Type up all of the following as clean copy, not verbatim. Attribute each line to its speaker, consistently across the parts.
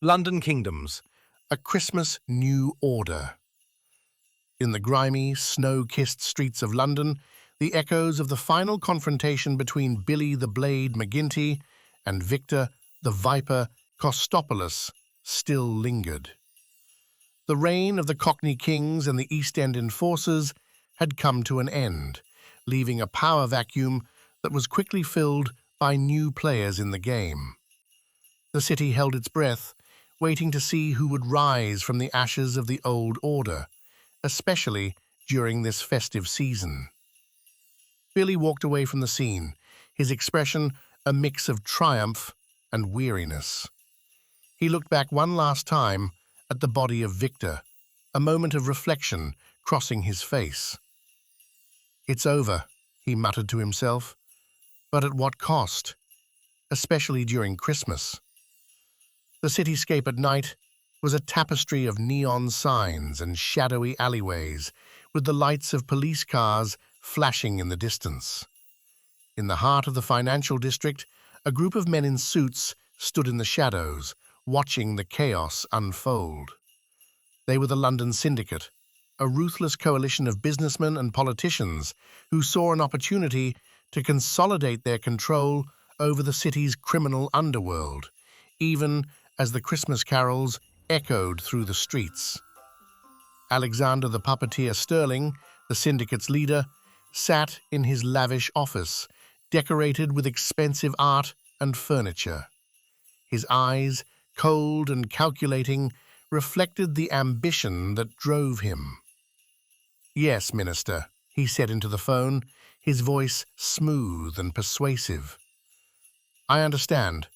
Speaker 1: London Kingdoms, a Christmas New Order. In the grimy, snow-kissed streets of London, the echoes of the final confrontation between Billy the Blade McGinty and Victor the Viper Kostopoulos still lingered. The reign of the Cockney Kings and the East End enforcers had come to an end, leaving a power vacuum that was quickly filled by new players in the game. The city held its breath, waiting to see who would rise from the ashes of the old order, especially during this festive season. Billy walked away from the scene, his expression a mix of triumph and weariness. He looked back one last time at the body of Victor, a moment of reflection crossing his face. "It's over," he muttered to himself, "but at what cost? Especially during Christmas." The cityscape at night was a tapestry of neon signs and shadowy alleyways, with the lights of police cars flashing in the distance. In the heart of the financial district, a group of men in suits stood in the shadows, watching the chaos unfold. They were the London Syndicate, a ruthless coalition of businessmen and politicians who saw an opportunity to consolidate their control over the city's criminal underworld, even as the Christmas carols echoed through the streets. Alexander the Puppeteer Sterling, the syndicate's leader, sat in his lavish office, decorated with expensive art and furniture. His eyes, cold and calculating, reflected the ambition that drove him. "Yes, Minister," he said into the phone, his voice smooth and persuasive. "I understand.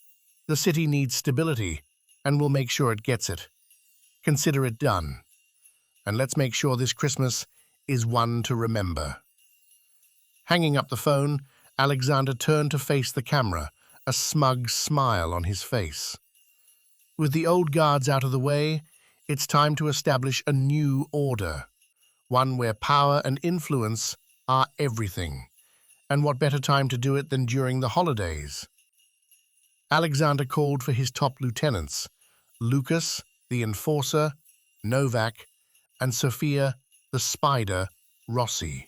Speaker 1: The city needs stability, and we'll make sure it gets it. Consider it done. And let's make sure this Christmas is one to remember." Hanging up the phone, Alexander turned to face the camera, a smug smile on his face. With the old guards out of the way, it's time to establish a new order, one where power and influence are everything. And what better time to do it than during the holidays? Alexander called for his top lieutenants, Lucas, the Enforcer, Novak, and Sophia, the Spider, Rossi.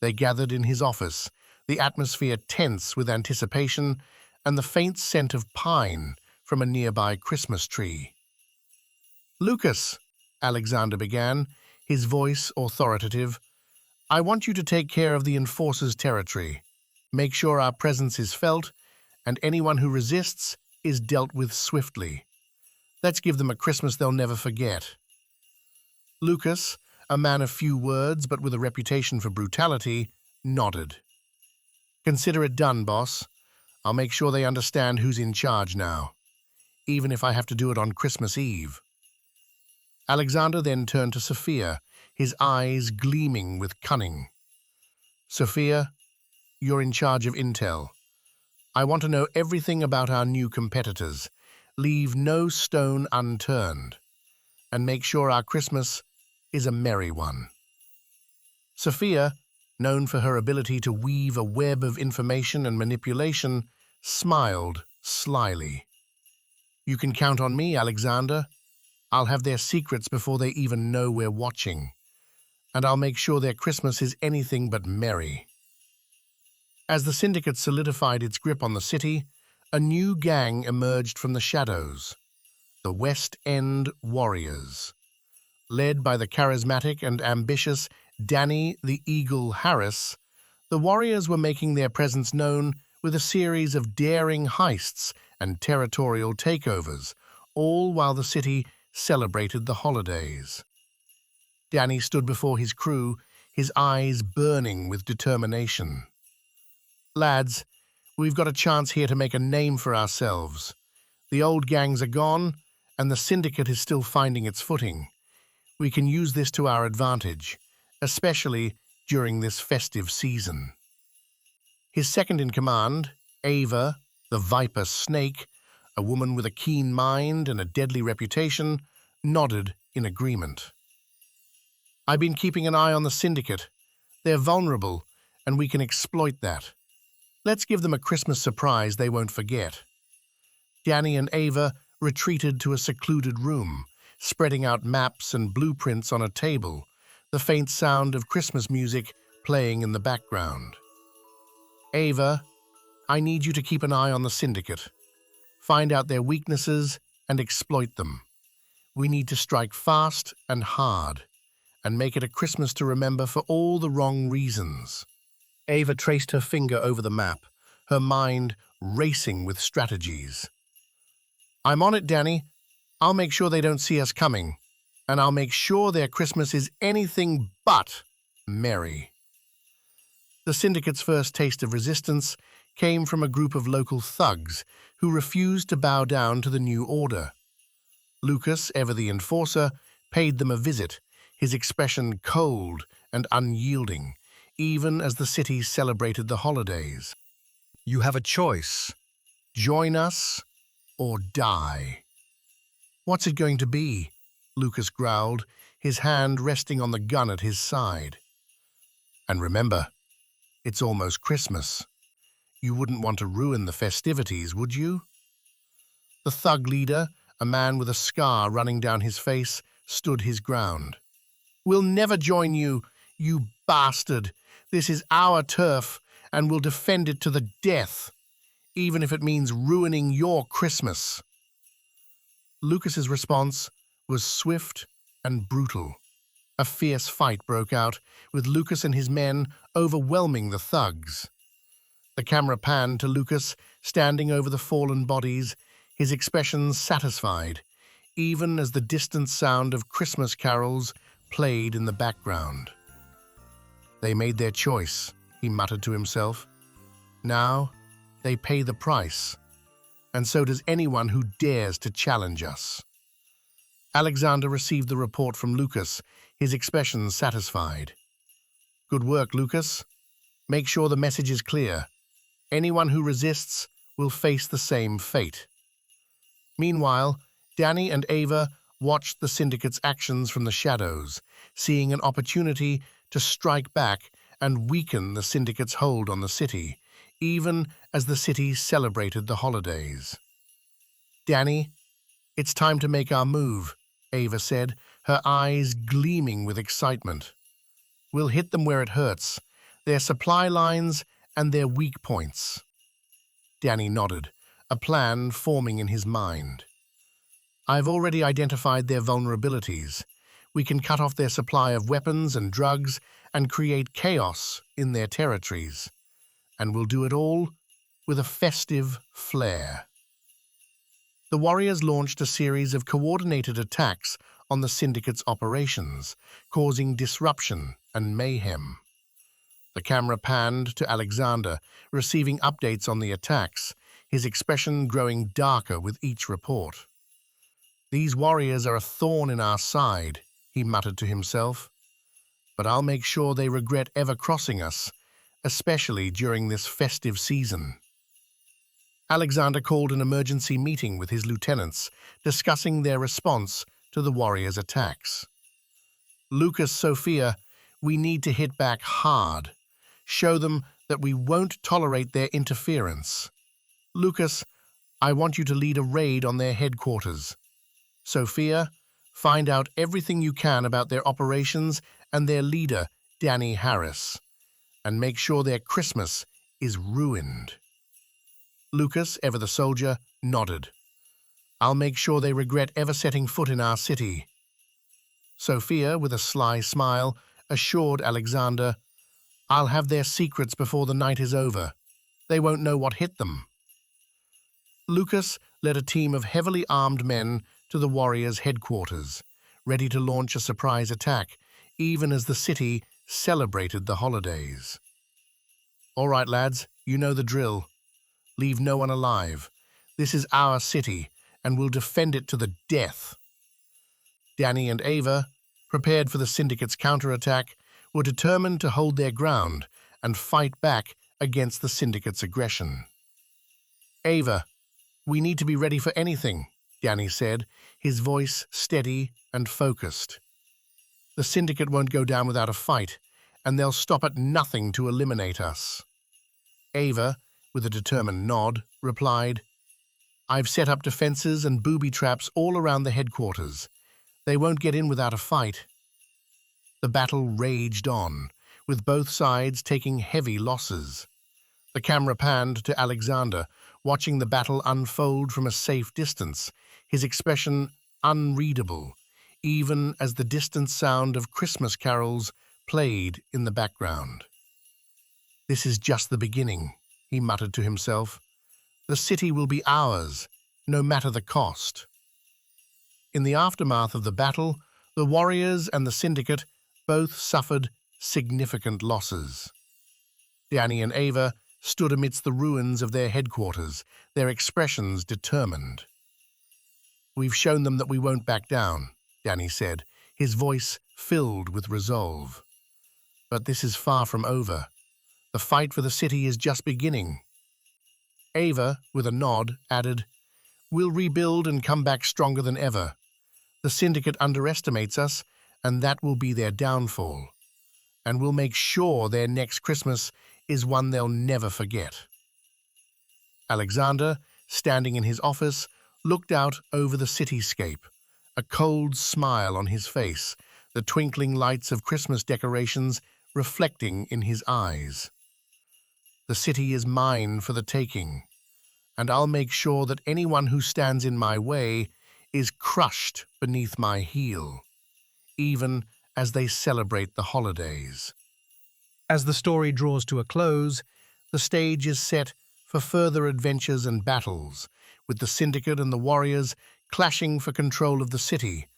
Speaker 1: They gathered in his office, the atmosphere tense with anticipation and the faint scent of pine from a nearby Christmas tree. "Lucas," Alexander began, his voice authoritative, "I want you to take care of the Enforcer's territory. Make sure our presence is felt, and anyone who resists is dealt with swiftly. Let's give them a Christmas they'll never forget." Lucas, a man of few words but with a reputation for brutality, nodded. "Consider it done, boss. I'll make sure they understand who's in charge now, even if I have to do it on Christmas Eve." Alexander then turned to Sophia, his eyes gleaming with cunning. "Sophia, you're in charge of intel. I want to know everything about our new competitors. Leave no stone unturned. And make sure our Christmas is a merry one." Sophia, known for her ability to weave a web of information and manipulation, smiled slyly. "You can count on me, Alexander. I'll have their secrets before they even know we're watching. And I'll make sure their Christmas is anything but merry." As the syndicate solidified its grip on the city, a new gang emerged from the shadows, the West End Warriors. Led by the charismatic and ambitious Danny the Eagle Harris, the Warriors were making their presence known with a series of daring heists and territorial takeovers, all while the city celebrated the holidays. Danny stood before his crew, his eyes burning with determination. "Lads, we've got a chance here to make a name for ourselves. The old gangs are gone, and the syndicate is still finding its footing. We can use this to our advantage, especially during this festive season." His second-in-command, Ava, the Viper Snake, a woman with a keen mind and a deadly reputation, nodded in agreement. "I've been keeping an eye on the syndicate. They're vulnerable, and we can exploit that. Let's give them a Christmas surprise they won't forget." Danny and Ava retreated to a secluded room, spreading out maps and blueprints on a table, the faint sound of Christmas music playing in the background. Ava, I need you to keep an eye on the Syndicate. Find out their weaknesses and exploit them. We need to strike fast and hard, and make it a Christmas to remember for all the wrong reasons. Ava traced her finger over the map, her mind racing with strategies. I'm on it, Danny. I'll make sure they don't see us coming, and I'll make sure their Christmas is anything but merry. The Syndicate's first taste of resistance came from a group of local thugs who refused to bow down to the new order. Lucas, ever the enforcer, paid them a visit, his expression cold and unyielding, even as the city celebrated the holidays. You have a choice. Join us or die. What's it going to be? Lucas growled, his hand resting on the gun at his side. And remember, it's almost Christmas. You wouldn't want to ruin the festivities, would you? The thug leader, a man with a scar running down his face, stood his ground. We'll never join you, you bastard. This is our turf, and we'll defend it to the death, even if it means ruining your Christmas. Lucas's response was swift and brutal. A fierce fight broke out, with Lucas and his men overwhelming the thugs. The camera panned to Lucas, standing over the fallen bodies, his expression satisfied, even as the distant sound of Christmas carols played in the background. They made their choice, he muttered to himself. Now, they pay the price, and so does anyone who dares to challenge us. Alexander received the report from Lucas, his expression satisfied. Good work, Lucas. Make sure the message is clear. Anyone who resists will face the same fate. Meanwhile, Danny and Ava watched the Syndicate's actions from the shadows, seeing an opportunity to strike back and weaken the Syndicate's hold on the city, even as the city celebrated the holidays. Danny, it's time to make our move, Ava said, her eyes gleaming with excitement. We'll hit them where it hurts, their supply lines and their weak points. Danny nodded, a plan forming in his mind. I've already identified their vulnerabilities. We can cut off their supply of weapons and drugs and create chaos in their territories. And we'll do it all with a festive flair. The warriors launched a series of coordinated attacks on the Syndicate's operations, causing disruption and mayhem. The camera panned to Alexander, receiving updates on the attacks, his expression growing darker with each report. These warriors are a thorn in our side, he muttered to himself. But I'll make sure they regret ever crossing us, especially during this festive season. Alexander called an emergency meeting with his lieutenants, discussing their response to the warriors' attacks. Lucas, Sophia, we need to hit back hard. Show them that we won't tolerate their interference. Lucas, I want you to lead a raid on their headquarters. Sophia, find out everything you can about their operations and their leader, Danny Harris, and make sure their Christmas is ruined. Lucas, ever the soldier, nodded. I'll make sure they regret ever setting foot in our city. Sophia, with a sly smile, assured Alexander, I'll have their secrets before the night is over. They won't know what hit them. Lucas led a team of heavily armed men to the warriors' headquarters, ready to launch a surprise attack, even as the city celebrated the holidays. All right, lads, you know the drill. Leave no one alive. This is our city, and we'll defend it to the death. Danny and Ava, prepared for the Syndicate's counterattack, were determined to hold their ground and fight back against the Syndicate's aggression. Ava, we need to be ready for anything, Danny said, his voice steady and focused. The Syndicate won't go down without a fight, and they'll stop at nothing to eliminate us. Ava, with a determined nod, replied, I've set up defenses and booby traps all around the headquarters. They won't get in without a fight." The battle raged on, with both sides taking heavy losses. The camera panned to Alexander, watching the battle unfold from a safe distance, his expression unreadable, even as the distant sound of Christmas carols played in the background. "This is just the beginning," he muttered to himself. "The city will be ours, no matter the cost." In the aftermath of the battle, the warriors and the syndicate both suffered significant losses. Danny and Ava stood amidst the ruins of their headquarters, their expressions determined. "We've shown them that we won't back down," Danny said, his voice filled with resolve. "But this is far from over. The fight for the city is just beginning." Ava, with a nod, added, "We'll rebuild and come back stronger than ever. The syndicate underestimates us, and that will be their downfall. And we'll make sure their next Christmas is one they'll never forget." Alexander, standing in his office, looked out over the cityscape, a cold smile on his face, the twinkling lights of Christmas decorations reflecting in his eyes. "The city is mine for the taking, and I'll make sure that anyone who stands in my way is crushed beneath my heel, even as they celebrate the holidays." As the story draws to a close, the stage is set for further adventures and battles, with the Syndicate and the Warriors clashing for control of the city,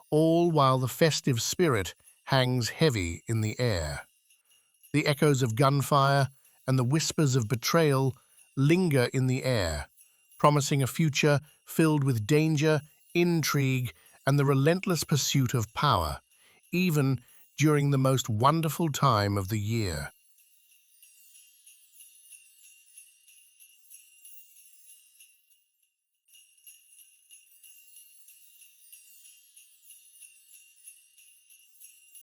Speaker 1: all while the festive spirit hangs heavy in the air. The echoes of gunfire and the whispers of betrayal linger in the air, promising a future filled with danger, intrigue, and the relentless pursuit of power, even during the most wonderful time of the year.